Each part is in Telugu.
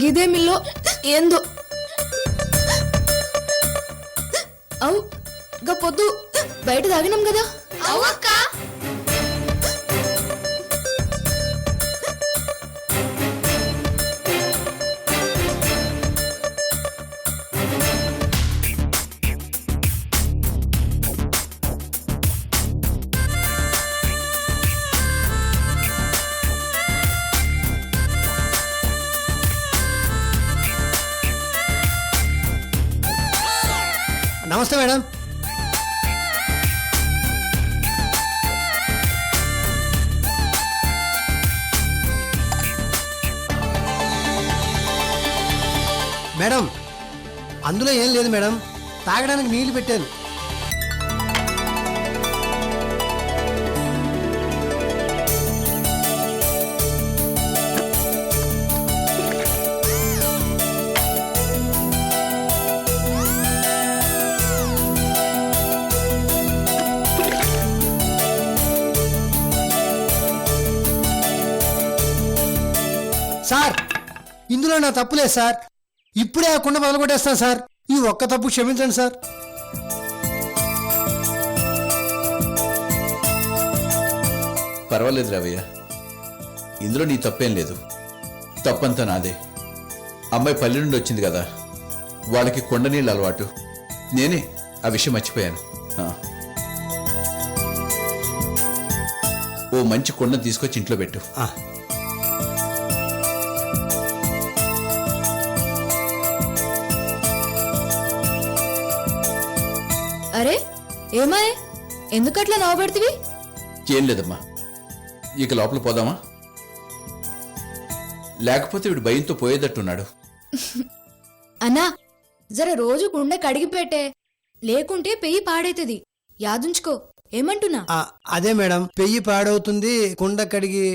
ఇదేమిల్లో ఏందో అవు గా పొద్దు బయట తాగినాం కదా. అవుక్క నమస్తే మేడం. మేడం అందులో ఏం లేదు మేడం, తాగడానికి నీళ్లు పెట్టాను. సార్ ఇందులో నా తప్పు లేదు సార్, ఇప్పుడే ఆ కుండ మొదలుకొట్టేస్తాను సార్. ఈ ఒక్క తప్పు క్షమించండి సార్. పర్వాలేదు రావయ్య, ఇందులో నీ తప్పేం లేదు. తప్పంతా నాదే. అమ్మాయి పల్లె నుండి వచ్చింది కదా, వాళ్ళకి కొండ నీళ్ళు అలవాటు. నేనే ఆ విషయం మర్చిపోయాను. ఓ మంచి కొండను తీసుకొచ్చి ఇంట్లో పెట్టు. అరే ఏమాయ్, ఎందుకట్లా నవ్వబెడతవి? ఏం లేదమ్మా, ఇక లోపల పోదామా? లేకపోతే వీడు భయంతో పోయేటట్టున్నాడు. అన్నా జర రోజు కుండ కడిగి పెట్టే, లేకుంటే పెయ్యి పాడైతుంది. యాదుంచుకో. ఏమంటున్నా? అదే మేడం, పెయ్యి పాడవుతుంది, కుండ కడిగి.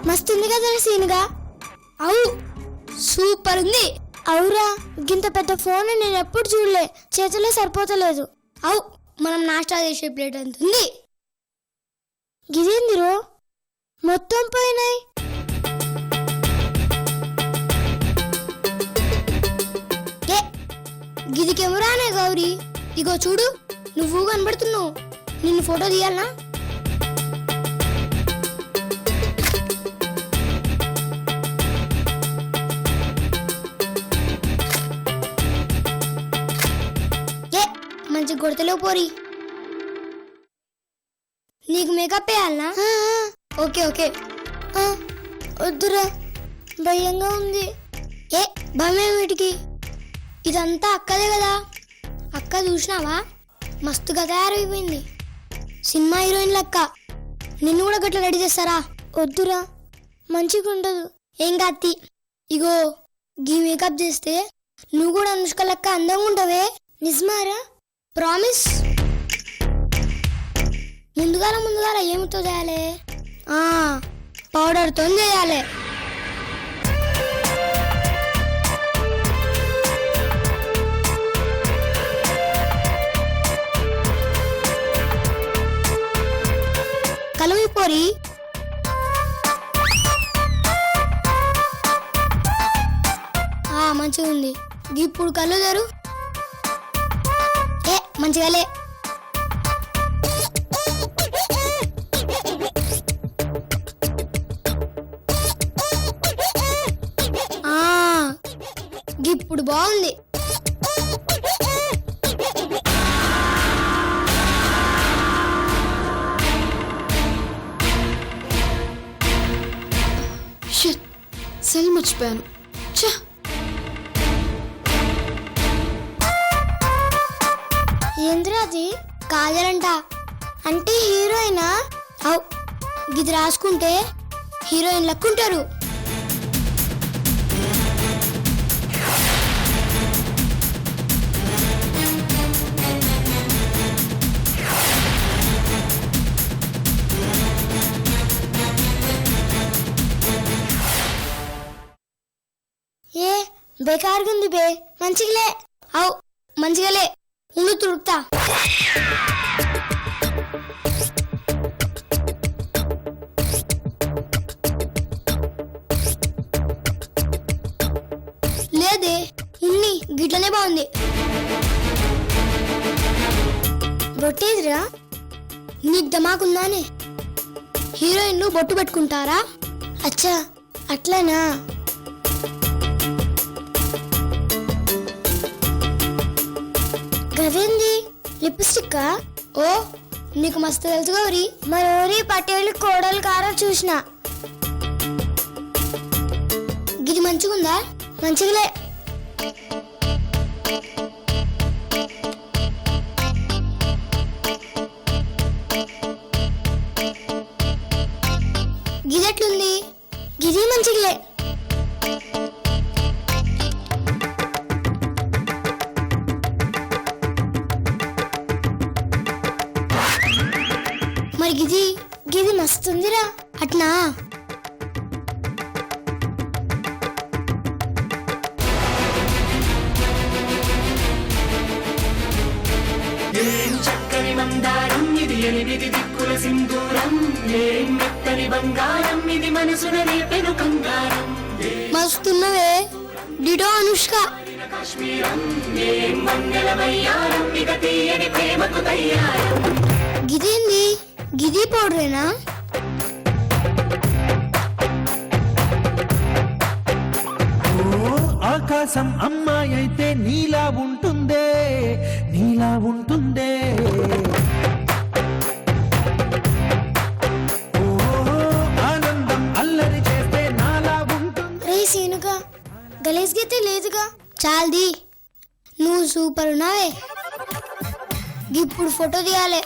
మస్తుంది కదా సీనుగా. అవు సూపర్ ఉంది. అవురా, గింత పెద్ద ఫోన్ నేను ఎప్పుడు చూడలే, చేతిలో సరిపోతలేదు. అవు మనం నాష్టా చేసే ప్లేట్ అంత ఉంది. గిదేందిరో మొత్తం పోయినాయి. ఏ గిది కెమెరానే గౌరీ. ఇగో చూడు, నువ్వు కనబడుతున్నావు. నిన్ను ఫోటో తీయాలనా? మంచి కొడతలేవు పోరి. నీకు మేకప్ వేయాలనా? Okay okay. వద్దురా, భయంగా ఉంది. ఏ భయం వీటికి, ఇదంతా అక్కదే కదా. అక్క చూసినావా, మస్తుగా తయారైపోయింది. సినిమా హీరోయిన్ లెక్క. నిన్ను కూడా గట్ల రెడీ చేస్తారా? వద్దురా, మంచిగా ఉండదు. ఏం కాత్తి, ఇగో గీ మేకప్ చేస్తే నువ్వు కూడా అనుష్క లెక్క అందంగా ఉండవే. నిజమారా? ప్రామిస్. ముందుగాల ఏమితో చేయాలి? పౌడర్తో చేయాలి. కలువి పోరి. మంచిగా ఉంది. ఇప్పుడు కళ్ళు తెరు. మంచిగాలే. ఇప్పుడు బాగుంది. షిట్, సెల్ మర్చిపోయాను. ఛ! ఏంద్రాది కాజలంట అంటే హీరోయినా? అవు గిది రాసుకుంటే హీరోయిన్ లక్కుంటారు. ఏ బేకారుగా ఉంది బే, మంచిగలే. అవు మంచిగలే, ఉండు తుడుపుతా. లేదే ఉన్ని గిట్లనే బాగుంది. బొట్టేదిరా, నీకు దమాకుందానే? హీరోయిన్లు బొట్టు పెట్టుకుంటారా? అచ్చా అట్లనా? గదేంది లిప్స్టిక్? ఓ నీకు మస్తు తెలుసు గౌరీ. మరోరి పటేలు కోడలు కారో చూసిన. గిది మంచిగుందా? మంచిగలే. గిదెట్లుంది? గిది మంచిగలే. మరి గిది గిది మస్తుందిరా. అట్నా? చక్కని మందారం ఇది, ఎనిమిది దిక్కుల సింధూరం, ఏం మెత్తని బంగారం ఇది, మనసున రేపెను కంగారం. మస్తున్నవే డిడో అనుష్క. కాశ్మీరం ఏం మంగళ వయ్యారం, ఇక తీయని ప్రేమకు తయ్యారం. గిదేంది? గిది పౌడరేనా? ఆకాశం అమ్మాయి అయితే నీలా ఉంటుందే, నీలా ఉంటుందే. ఓ ఆనందం అల్లరి చేస్తే నాలా ఉంటుంది. రే సీనుగా గలేజ్ గీతే లేదుగా. చాల్ది, నువ్వు సూపర్ ఉన్నావే. ఇప్పుడు ఫోటో తీయాలి.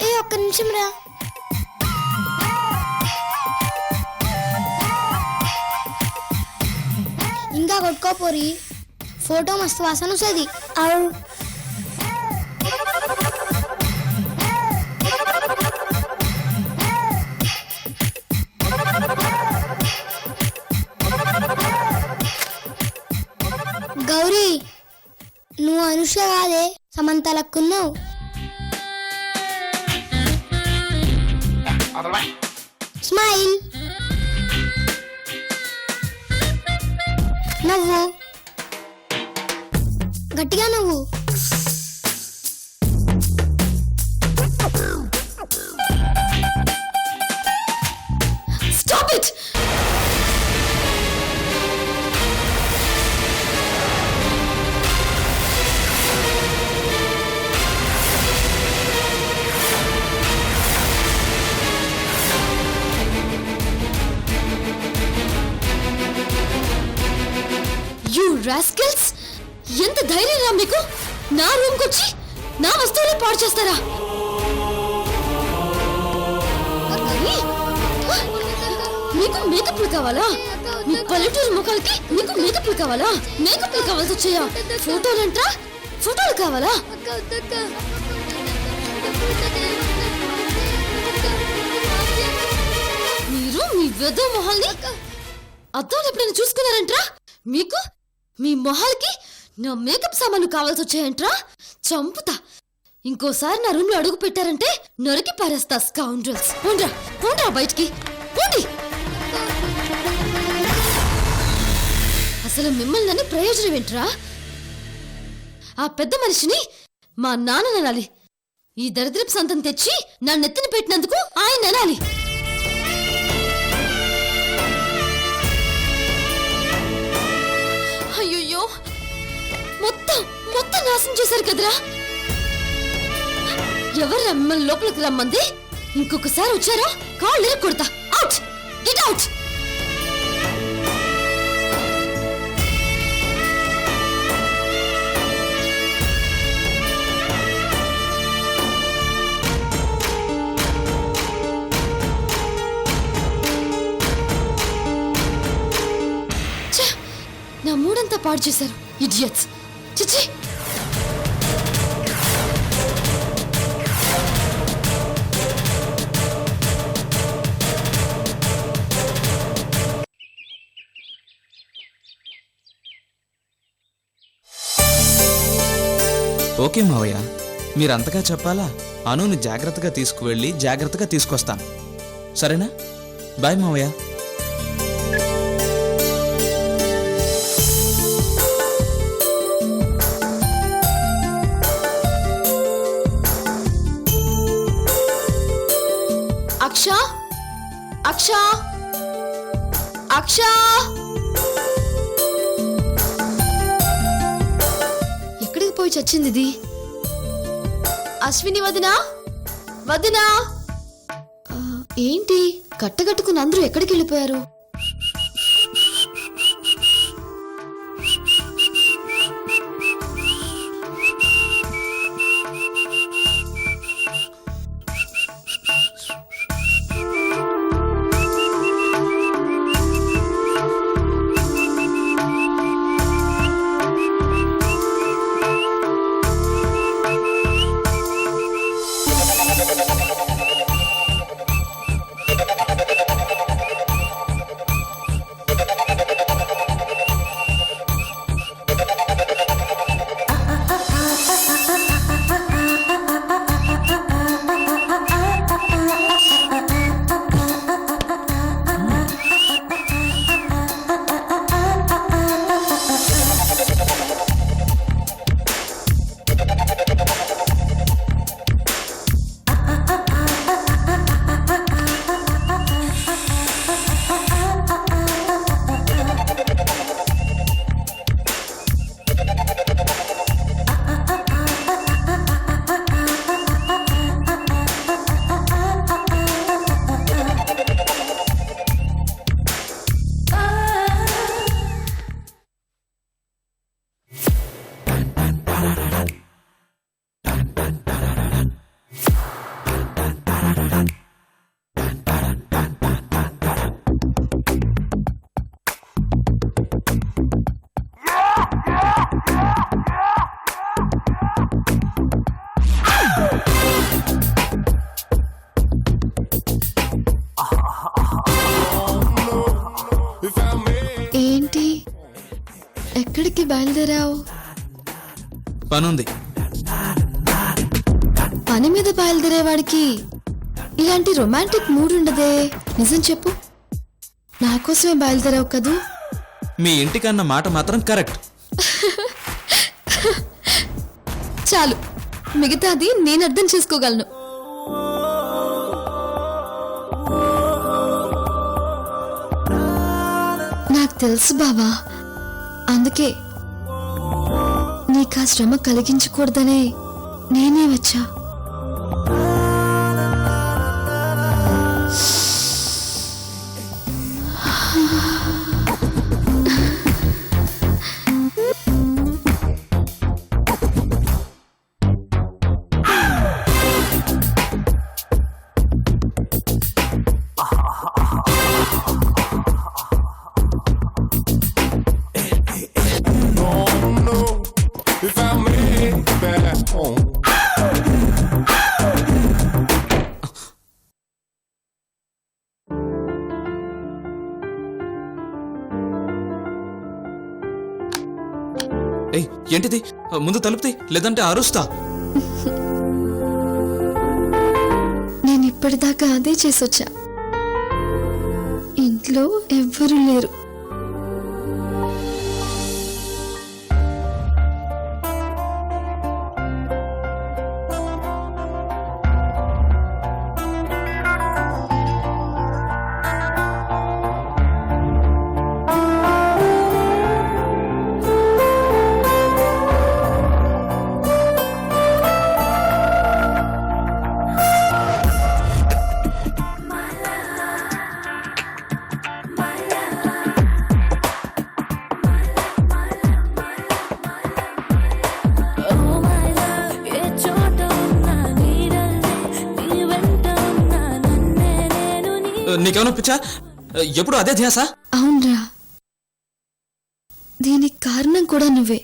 ఏ ఒక్క నిమిషం రా. ఇంకా కొట్టుకోపోరి, ఫోటో మస్తు వాసన వస్తుంది. అవు గౌరీ, నువ్వు అనుష కాదే, సమంత లక్కున్నావు. స్మైల్, నవ్వు, గట్టిగా నవ్వు. Stop it! You rascals! ఎంత ధైర్యం రా మీకు? నా రూమ్కి వచ్చి నా వస్తువులు పాడు చేస్తారా? మీకు మేకప్లు కావాలా? మీ పల్లెటూరు ముఖాలకి మీకు మేకప్లు కావాలా? మేకప్లు కావాల్సి వచ్చాయా? ఫోటోలంటా? ఫోటోలు కావాలా? మీరు మీ వెద మొహాల్ని అద్దంలో ఎప్పుడైనా చూసుకున్నారంట్రా? మీకు మీ మొహాలకి నా మేకప్ సామాన్లు కావాల్సి వచ్చాయంట్రా? చంపుతా. ఇంకోసారి నా రూమ్ లో అడుగు పెట్టారంటే నరికి పారేస్తా. స్కౌండ్రల్స్, పోండ్రా పోండ్రా బయటికి పోండి. అసలు మిమ్మల్ని నన్ను ప్రయోజనం ఏంట్రా? ఆ పెద్ద మనిషిని మా నాన్న అనాలి. ఈ దరిద్రపు సంతం తెచ్చి నా నెత్తిన పెట్టినందుకు ఆయన అనాలి. నాశనం చేశారు కదరా. ఎవరు మిమ్మల్ని లోపలికి రమ్మంది? ఇంకొకసారి వచ్చారా కాళ్ళు ఇరగొడతా. Out, get out. నా మూడంతా పాడు చేశారు ఇడియట్స్. చిచి. ఓకే మావయ్య, మీరంతగా చెప్పాలా? అనుని జాగ్రత్తగా తీసుకువెళ్ళి జాగ్రత్తగా తీసుకొస్తాను. సరేనా? బాయ్ మావయ్య. అక్ష, అక్ష, అక్ష. ఎక్కడికి పోయి చచ్చింది ఇది? అశ్విని వదినా, వదినా. ఏంటి కట్టగట్టుకుని అందరూ ఎక్కడికి వెళ్ళిపోయారు? ఏంటి ఎక్కడికి బయలుదేరావు? పనుంది. పని మీద బయలుదేరేవాడికి ఇలాంటి రొమాంటిక్ మూడ్ ఉండదే. నిజం చెప్పు, నా కోసమే బయలుదేరావు కదూ? మీ ఇంటికన్న మాట మాత్రం కరెక్ట్. చాలు, మిగతాది నేను అర్థం చేసుకోగలను. నాకు తెలుసు బావా, అందుకే నీకు ఆ శ్రమ కలిగించకూడదనే నేనే వచ్చా. ఏయ్, ఏంటిది? ముందు తలుపుతి, లేదంటే అరుస్తా. నేను ఇప్పటిదాకా అదే చేసొచ్చా. ఇంట్లో ఎవ్వరూ లేరు. నీకేమైనా పిచ్చా? ఎప్పుడు అదే ధ్యాస? అవునరా, దీనికి కారణం కూడా నువ్వే.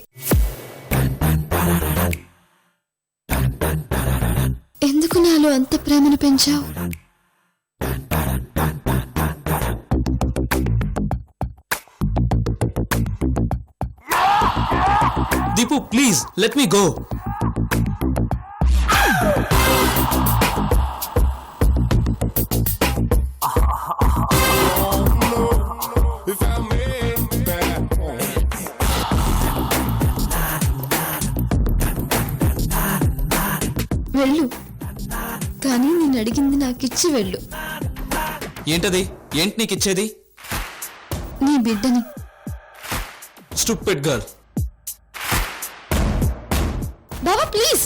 ఎందుకు నాలో అంత ప్రేమను పెంచావు? Deepu please let me go. వెళ్ళు, కానీ నేను అడిగింది నాకిచ్చి వెళ్ళు. ఏంటది? ఏంటి నీకు ఇచ్చేది? నీ బిడ్డని. Stupid girl. బావా ప్లీజ్.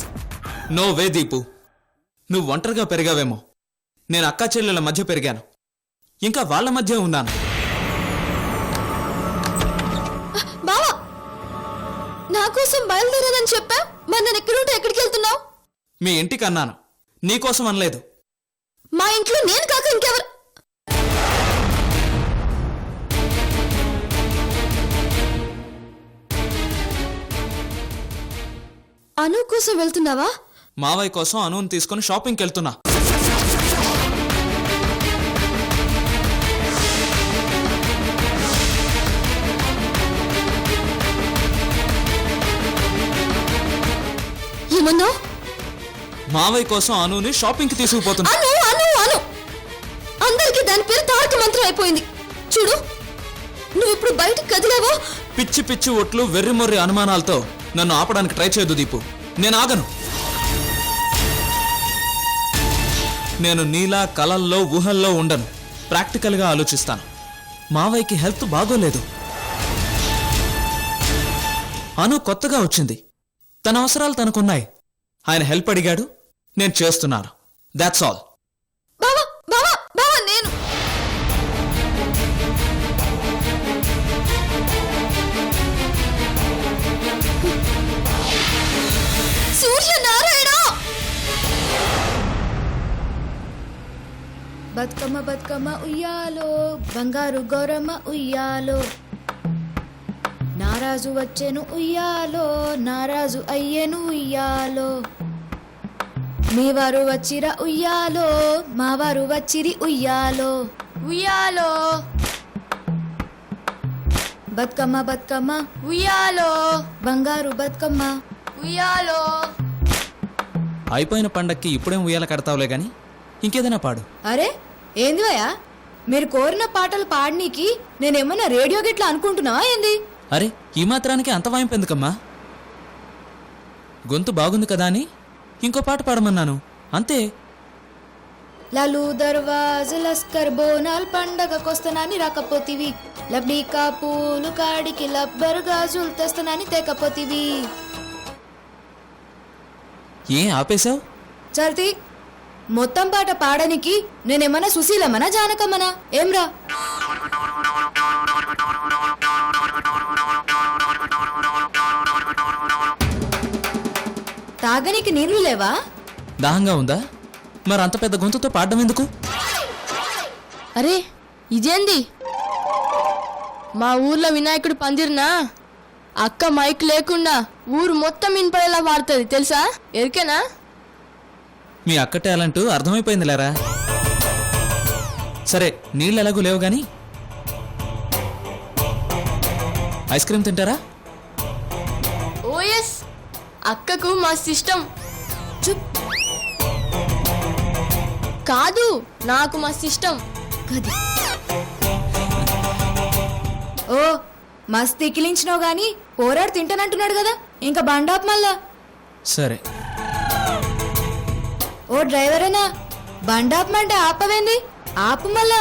నో వే దీపు, నువ్వు ఒంటరిగా పెరిగావేమో, నేను అక్కా చెల్లెల మధ్య పెరిగాను, ఇంకా వాళ్ళ మధ్య ఉన్నాను. బావా, నా కోసం బయలుదేరానని చెప్పా, మరి నేను ఎక్కడుంటే ఎక్కడికి వెళ్తున్నావు? మీ ఇంటికి అన్నాను, నీకోసం అనలేదు. మా ఇంట్లో నేను కాక ఇంకెవరు? అను కోసం వెళ్తున్నావా? మావయ్య కోసం అనుని తీసుకొని షాపింగ్కి వెళ్తున్నా. ఏమన్నావు? మావయ్య కోసం అనుని షాపింగ్కి తీసుకుపోతున్నా. అను అను అను అందరికీ దాని పేరు తారక మంత్రం అయిపోయింది. చూడు, నువ్వు ఇప్పుడు బయటకు కదిలావో. పిచ్చి పిచ్చి ఒట్లు వెర్రిమొర్రి అనుమానాలతో నన్ను ఆపడానికి ట్రై చేయదు దీపు. నేను ఆగను. నేను నీలా కలల్లో ఊహల్లో ఉండను, ప్రాక్టికల్గా ఆలోచిస్తాను. మావయ్యకి హెల్త్ బాగోలేదు, అను కొత్తగా వచ్చింది, తన అవసరాలు తనకున్నాయి. ఆయన హెల్ప్ అడిగాడు, నేను చేస్తున్నాను. That's all. బావా బావా బావా, నేను సూర్యనారాయణ. బతుకమ్మ బతుకమ్మ ఉయ్యాలో, బంగారు గౌరమ్మ ఉయ్యాలో, నారాజు వచ్చెను ఉయ్యాలో, నారాజు అయ్యేను ఉయ్యాలో, మీవారు వచ్చిర ఉయ్యాలో, మావారు వచ్చిరి ఉయ్యాలో, ఉయ్యాలో. బతుకమ్మ బతుకమ్మ ఉయ్యాలో, బంగారు బతుకమ్మ ఉయ్యాలో. అయిపోయిన పండక్కి ఇప్పుడేం ఉయ్యాల కడతావులే గాని ఇంకేదైనా పాడు. అరే ఏందివయ్యా, మీరు కోరిన పాటలు పాడనీకి నేనేమన్నా రేడియో గిట్లా అనుకుంటున్నావా ఏంది? అరే ఈ మాత్రానికి అంత వాయింపు ఎందుకమ్మా? గొంతు బాగుంది కదా అని ఇంకో పాట పాడమన్నాను, అంతే. లాలు దర్వాజ లస్కర్ బోనాల్ పండగకొస్తానని రాకపోతివి, లబ్డీకా పూలు కాడికి లబ్బర్ గాజులు తెస్తానని తేకపోతివి. ఏం ఆపేశావు? చర్తి, మొత్తం పాట పాడనికి నేనేమన్నా సుశీలమనా జానకమ్మనా? ఏమ్రా? తాగనికి నీళ్లు లేవా? దాహంగా ఉందా? మరి అంత పెద్ద గొంతుతో పాడడం ఎందుకు? అరే ఇదేంది? మా ఊర్లో వినాయకుడు పందిరినా అక్క మైక్ లేకుండా ఊరు మొత్తం వినపడేలా పాడుతుంది తెలుసా? ఎరికేనా? మీ అక్క టాలెంట్ అర్థమైపోయింది లేరా. సరే నీళ్ళు ఎలాగూ లేవు గాని ఐస్ క్రీమ్ తింటారా? ఓఎస్, అక్కకు మా సిస్టం. చుప్. కాదు, నాకు మా సిస్టం. గది. ఓ మస్త్ ఎక్కిలించినావు గాని పోరాడు తింటానంటున్నాడు కదా, ఇంకా బండాప్ మళ్ళా. సరే. ఓ డ్రైవరేనా, బండాపమంటే ఆపవేంది? ఆపు మళ్ళా.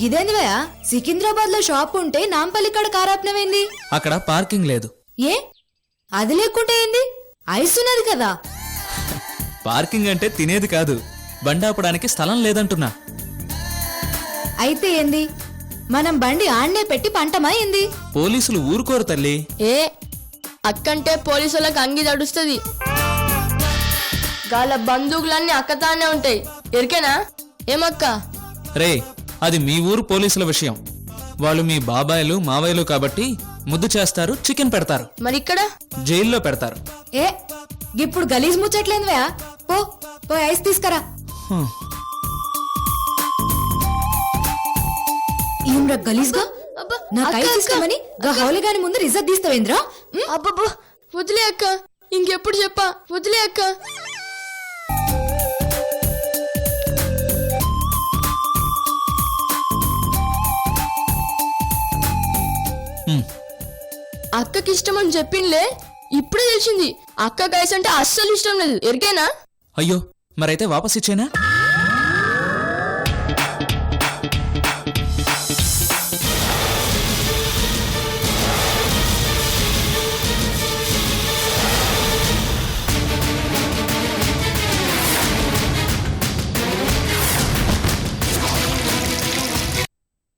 గిదేంది భయా, సికింద్రాబాద్ లో షాప్ ఉంటే నాంపల్లి కాడ కారాపనవేంది? అక్కడ పార్కింగ్ లేదు. ఏ అది లేకుంటే ఏంది? ఐస్ ఉన్నది కదా. పార్కింగ్ అంటే తినేది కాదు, బండి ఆపడానికి స్థలం లేదంటున్నా. అయితే ఏంది, మనం బండి ఆడ్నే పెట్టి పంటమా ఏంది? పోలీసులు ఊరుకోరు తల్లి. ఏ అక్కంటే పోలీసులకు అంగి తడుస్తుంది. గాల బందూకులన్నీ అక్కతానే ఉంటాయి, ఎరికేనా? ఏమక్క? రే, అది మీ ఊరు పోలీసుల విషయం. వాళ్ళు మీ బాబాయిలు మావయ్యలు కాబట్టి ముద్దు చేస్తారు, చికెన్ పెడతారు. మరి ఇక్కడ జైల్లో పెడతారు. ఏ ఇప్పుడు గలీజ్ ముచ్చట్లేదువా? పో పో ఐస్ తీసుకురా. హ్మ్. ఏమ్రా గలీజ్గా? అబ్బా, నాకు అక్క, ఐస్ అక్క, ఇస్తామని గా హౌలిగాని ముందు రిజర్వ్ తీస్తావేంద్రా? అబ్బబ్బో, వదిలే అక్క, ఇంకెప్పుడు చెప్పా, వదిలే అక్క. హ్మ్. అక్కకి ఇష్టం అని చెప్పిండ్లే, ఇప్పుడే తెలిసింది. అక్క గైస్ అంటే అస్సలు ఇష్టం లేదు, ఎరికేనా? అయ్యో, మరైతే వాపస్ ఇచ్చేనా?